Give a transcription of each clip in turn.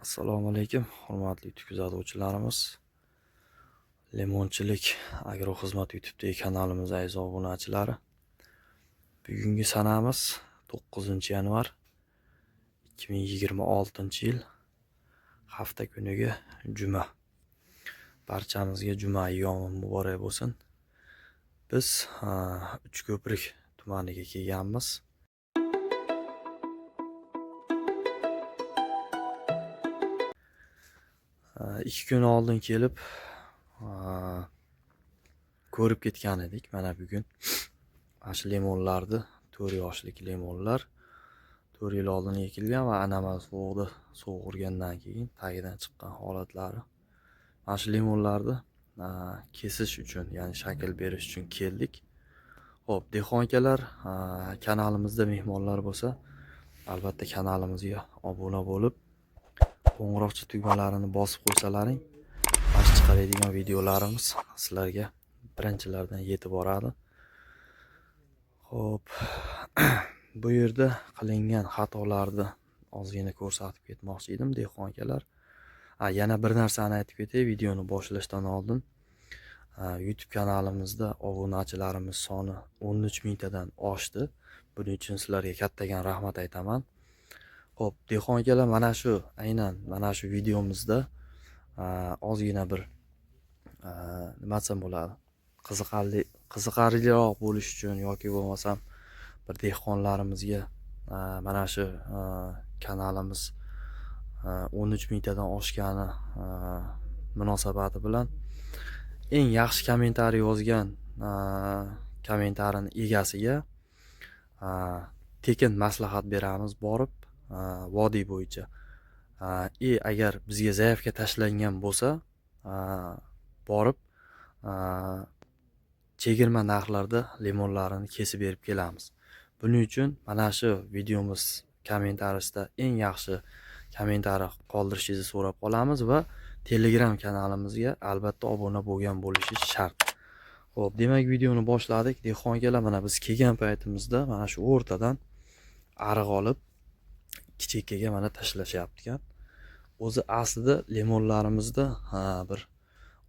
Assalomu alaykum, hurmatli kuzatuvchilarimiz. Limonchilik agroxizmat YouTube'dagi kanalimiz aziz obunachilari. Bugungi sanamiz 9-yanvar 2026-yil hafta kuniga juma. Barchamizga juma ayyomi muborak bo'lsin. Biz Uchko'prik tumaniga kelganmiz. Ikki kun oldin kelib ko'rib ketgan edik. Mana bugun shu limonlarni 4 yoshlik limonlar 4 yil oldin ekilgan va anamal sovuq urgandan keyin tagidan chiqqan holatlari. Mana shu limonlarni kesish uchun, ya'ni shakl berish uchun keldik. Xo'p, dehqon akalar, kanalimizda mehmonlar bo'lsa, albatta kanalimizga obuna bo'lib, qo'ng'iroqcha tugmalarini bosib qo'ysalaring, mana chiqaradigan videolarimiz sizlarga birinchilardan yetib boradi. Xo'p, bu yerda qilingan xatolarni ozgina ko'rsatib ketmoqchi edim dehqon akalar. Yana bir narsani aytib ketay, videoni boshlashdan oldin. YouTube kanalimizda obunachilarimiz soni 13 mingtadan oshdi. Buning uchun sizlarga kattagan rahmat aytaman. Xo'p, dehqon akalar, mana shu videomizda ozgina bir nima desam bo'ladi, qiziqarliroq bo'lish uchun yoki bo'lmasam bir dehqonlarimizga mana shu kanalimiz 13 mingtadan oshgani munosabati bilan eng yaxshi kommentariy yozgan kommentarining egasiga tekin maslahat beramiz borib vodiy bo'yicha. Agar bizga zaявka tashlangan bo'lsa, borib chegirma narxlarda limonlarini kesib berib kelamiz. Buning uchun mana shu videomiz kommentariyasida eng yaxshi kommentariy qoldirishingizni so'rab qolamiz va Telegram kanalimizga albatta obuna bo'lgan bo'lishingiz shart. Xo'p, demak videoni boshladik. Dehqon akalar, mana biz kelgan paytimizda mana shu o'rtadan ariq olib ikki chekkaga mana tashlashyapti ekan. O'zi aslida limonlarimizda bir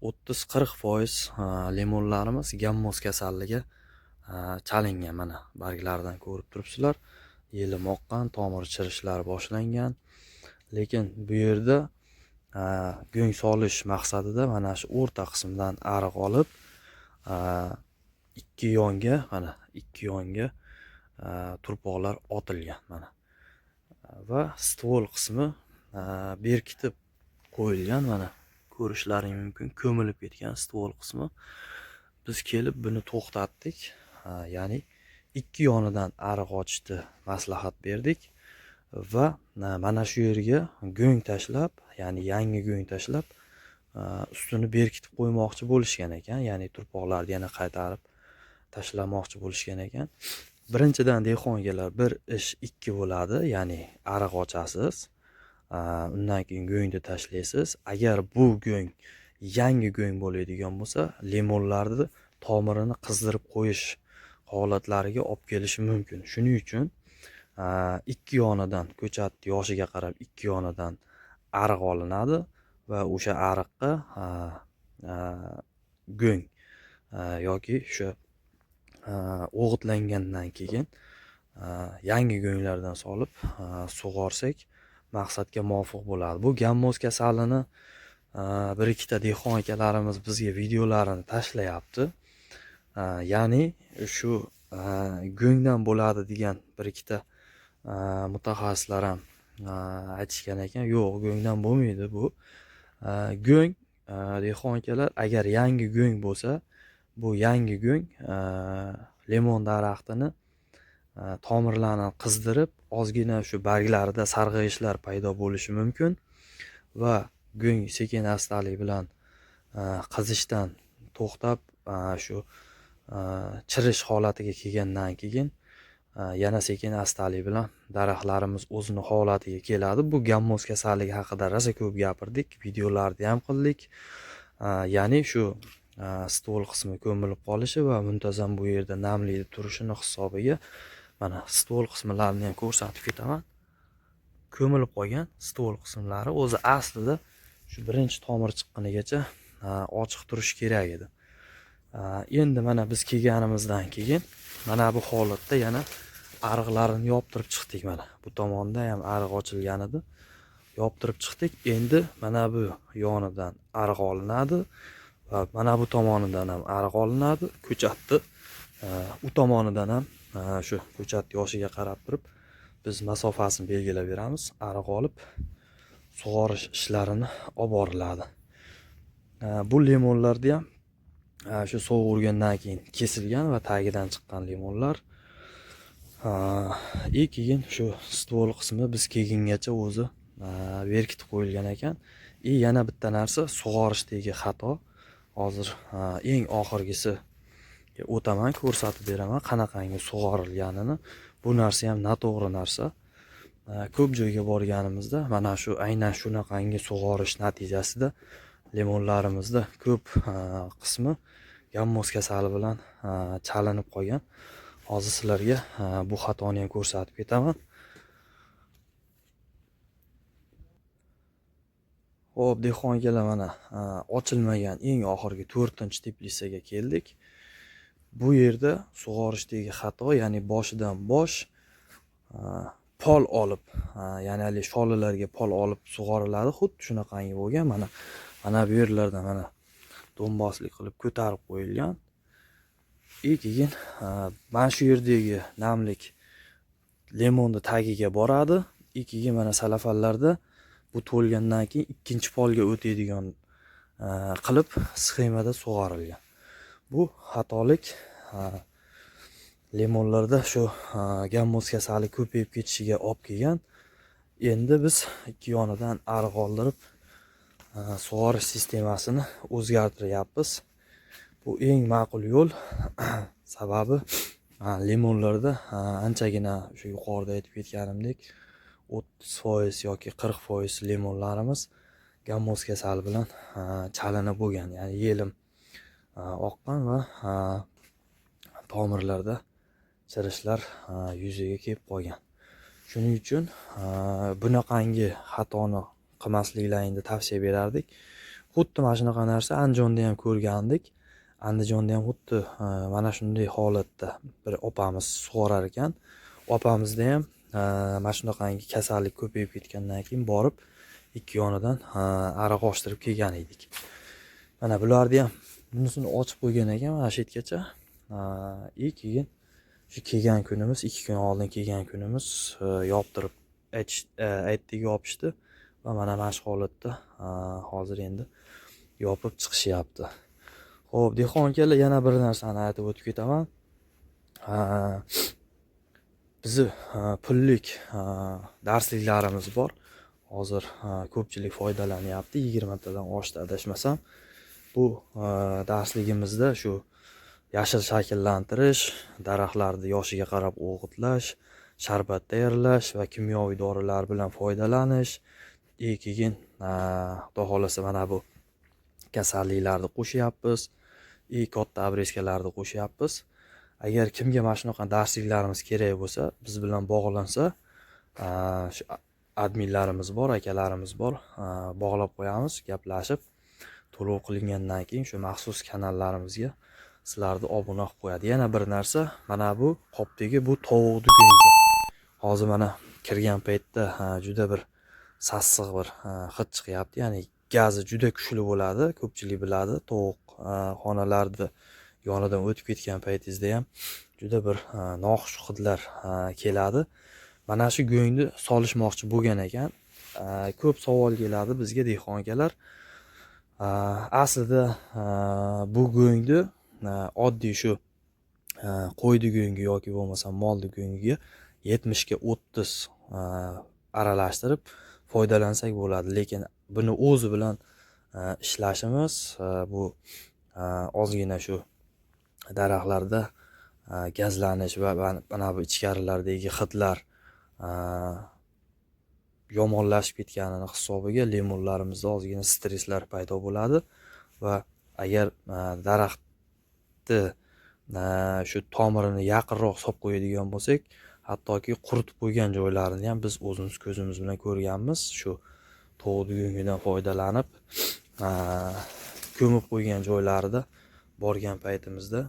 30-40% limonlarimiz gammoz kasalligi chalingan. Mana barglaridan ko'rib turibsizlar. Yeli moqqan, tomir chirishlar boshlangan. Lekin bu yerda go'ng solish maqsadida mana shu o'rta qismdan ariq olib ikki yonga turpoqlar otilgan mana. Va stvol qismi berkitib qo'yilgan, mana ko'rishlaring mumkin, ko'milib ketgan stvol qismi. Biz kelib buni to'xtatdik. Ya'ni ikki yonidan ariq ochishni maslahat berdik va mana shu yerga go'ng tashlab, ya'ni yangi go'ng tashlab ustini berkitib qo'ymoqchi bo'lishgan ekan, ya'ni turpoqlarni yana qaytarib tashlamoqchi bo'lishgan ekan. Birinchidan dehqon akalar, bir ish ikki bo'ladi, ya'ni ariq ochasiz, undan keyin go'ngni tashlaysiz. Agar bu go'ng yangi go'ng bo'ladigan bo'lsa, limonlarni tomirini qizdirib qo'yish holatlariga olib kelishi mumkin. Shuning uchun ikki yonidan, ko'chatni yoshiga qarab ikki yonidan ariq olinadi va o'sha ariqqa go'ng yoki o'sha o'g'itlangandan keyin yangi go'nglardan solib sug'orsak maqsadga muvofiq bo'ladi. Bu gammoz kasallini bir ikkita dehqon akalarimiz bizga videolarini tashlayapti. Ya'ni shu go'ngdan bo'ladi degan bir ikkita mutaxassislar ham aytishgan ekan. Yo'q, go'ngdan bo'lmaydi bu. Go'ng, dehqon akalar, agar yangi go'ng bo'lsa, bu yangi go'ng limon daraxtini tomirlarini qizdirib, ozgina shu barglarida sarg'ayishlar paydo bo'lishi mumkin va go'ng sekin astalik bilan qizishdan to'xtab shu chirish holatiga kelgandan keyin yana sekin astalik bilan daraxtlarimiz o'zini holatiga keladi. Bu gammoz kasalligi haqida rosa ko'p gapirdik, videolarni ham qildik. Ya'ni shu stvol qismi ko'milib qolishi va muntazam bu yerda namlikda turishini hisobiga mana stvol qismlarini ham ko'rsatib ketaman. ko'milib qolgan stol qismlari o'zi aslida shu birinchi tomir chiqqanigacha ochiq turishi kerak edi. Endi mana biz kelganimizdan keyin mana bu holatda yana ariqlarini yoptirib chiqdik. Mana bu tomonda ham ariq ochilgan edi. Yoptirib chiqdik. Endi mana bu yonidan ariq olinadi va mana bu tomonidan ham ariq olinadi. Ko'chatni u tomonidan ham shu ko'chat yoshiga qarab turib biz masofasini belgilab beramiz. Ariq olib sug'orish ishlarini olib boriladi. Bu limonlarni ham shu sovuq urgandan keyin kesilgan va tagidan chiqqan limonlar. Keyin shu stol qismi biz kelgungacha o'zi berkitib qo'yilgan ekan. Yana bitta narsa sug'orishdagi xato. Hozir eng oxirgisi o'taman, ko'rsatib beraman qanaqangi sug'orilganini. Bu narsa ham noto'g'ri narsa. Ko'p joyga borganimizda mana shu aynan shunaqangi sug'orish natijasida limonlarimizda ko'p qismi gammoz kasali bilan chalinib qolgan. Hozir sizlarga bu xatoni ham ko'rsatib ketaman. Xo'p, dehqon akalar, mana ochilmagan eng oxirgi 4-teplitsaga keldik. Bu yerda sug'orishdagi xato, ya'ni boshidan bosh pol olib, ya'ni sholilarga pol olib sug'oriladi. Xuddi shunaqangi bo'lgan. Mana bu yerlarda mana do'mboslik qilib ko'tarib qo'yilgan. Keyin mana shu yerdagi namlik limonni tagiga boradi. Keyin mana salafallarda bu to'lgandan keyin ikkinchi polga o'tadigan qilib sxemada sug'orilgan. Bu xatolik limonlarda shu gammoz kasali ko'payib ketishiga olib kelgan. Endi biz ikki yonidan ariq oldirib sug'orish sistemasini o'zgartiryapmiz. Bu eng ma'qul yo'l. Sababi limonlarda anchagina shu yuqorida aytib ketganimdek 30% yoki 40% limonlarimiz gammoz kasali bilan chalinib bo'lgan. Ya'ni yelim oqqan va tomirlarda chirishlar yuzaga kelib qolgan. Shuning uchun bunaqangi xatoni qilmasliklaringni tavsiya berardik. Xuddi mana shunaqa narsa Andijonda ham ko'rgandik. Andijonda ham xuddi mana shunday holatda bir opamiz sug'orar ekan. Opamizda ham mana shunaqangi kasallik ko'payib ketgandan keyin borib ikki yonidan ariq ochtirib kelgan edik. Mana bularni ham bunisini ochib qo'ygan ekan mana shu yergacha. Keyin shu kelgan kunimiz, 2 kun oldin kelgan kunimiz yoptirib aytdik yopishdi va mana shu holatda hozir endi yopib chiqishyapti. Xo'p, dehqon akalar, yana bir narsani aytib o'tib ketaman. Bizi pullik darsliklarimiz bor. Hozir ko'pchilik foydalanyapti. 20 tadan oshdi adashmasam. Bu darsligimizda shu yashil shakllantirish, daraxtlarni yoshiga qarab o'g'itlash, sharbat tayyorlash va kimyoviy dorilar bilan foydalanish. Keyin xudo xolasa mana bu kasalliklarni qo'shyapmiz. Katta obreskalarni qo'shyapmiz. Agar kimga mana shunaqa darsliklarimiz kerak bo'lsa, biz bilan bog'lansa, shu adminlarimiz bor, akalarimiz bor, bog'lab qo'yamiz, gaplashib, to'lov qilingandan keyin shu maxsus kanallarimizga sizlarni obuna qilib qo'yadi. Yana bir narsa, mana bu qopdagi bu tovuqni go'ngi. Hozir mana kirgan paytda juda bir sassiq bir hid chiqyapti. Ya'ni gazi juda kuchli bo'ladi, ko'pchilik biladi. Tovuq xonalarni yonidan o'tib ketgan paytingizda ham juda bir noxush hidlar keladi. Mana shu go'ngni solishmoqchi bo'lgan ekan. Ko'p savol keladi bizga, dehqon akalar. Aslida bu go'ngni oddiy shu qo'ydi go'ngi yoki bo'lmasa molni go'ngiga 70 ga 30 aralashtirib foydalansak bo'ladi. Lekin buni o'zi bilan ishlashimiz bu ozgina shu daraxtlarda gazlanish va mana bu ichkarilardagi hidlar yomonlashib ketganini hisobiga limonlarimizda ozgina stresslar paydo bo'ladi va agar daraxtni shu tomirini yaqinroq solib qo'yadigan bo'lsak, hattoki quritib qo'ygan joylarini ham biz o'zimiz ko'zimiz bilan ko'rganmiz. Shu tovuq dugungidan foydalanib ko'mib qo'ygan joylarida borgan paytimizda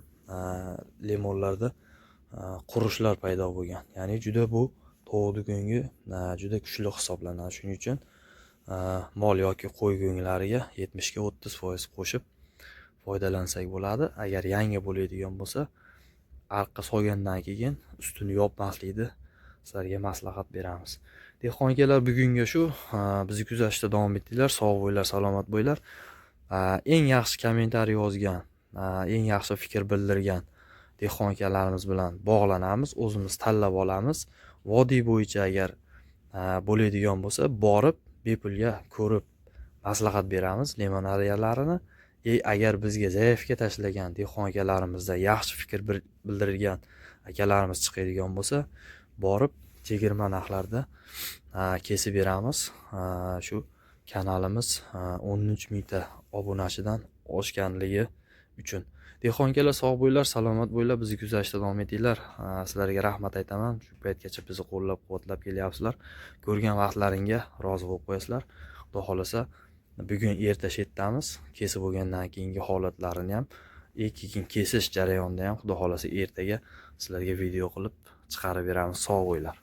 limonlarda qurishlar paydo bo'lgan. Ya'ni juda bu tovuq dugungi juda kuchli hisoblanadi. Shuning uchun mol yoki qo'y go'nglariga 70 ga 30% qo'shib foydalansak bo'ladi. Agar yangi bo'ladigan bo'lsa, arqqa solgandan keyin ustini yopmaslikni sizlarga maslahat beramiz. Dehqon akalar, bugunga shu. Bizni kuzatishda davom etinglar. Sog' bo'linglar, salomat bo'linglar. Eng yaxshi kommentariy yozgan, eng yaxshi fikr bildirgan dehqon akalarimiz bilan bog'lanamiz, o'zimiz tanlab olamiz. Vodiy bo'yicha agar bo'ladigan bo'lsa, borib bepulga ko'rib maslahat beramiz limonadiyalarini. Agar bizga zaifga tashlagan dehqon akalarimizda yaxshi fikr bildirgan akalarimiz chiqadigan bo'lsa, borib chegirma narxlarda kesib beramiz. Shu kanalimiz 13 mingta obunachidan oshganligi uchun. Dehqon akalar, sog' bo'linglar, salomat bo'linglar. Bizni kuzatishda davom etinglar. Sizlarga rahmat aytaman. Shu paytgacha bizni qo'llab-quvvatlab kelyapsizlar. Ko'rgan vaqtlaringga rozi bo'lib qo'yasizlar. Xudo xolasa bugun erta shetdamiz. Kesib bo'lgandan keyingi holatlarini ham, keyin kesish jarayonida ham xudo xolasa ertaga sizlarga video qilib chiqarib beramiz. Sog' bo'linglar.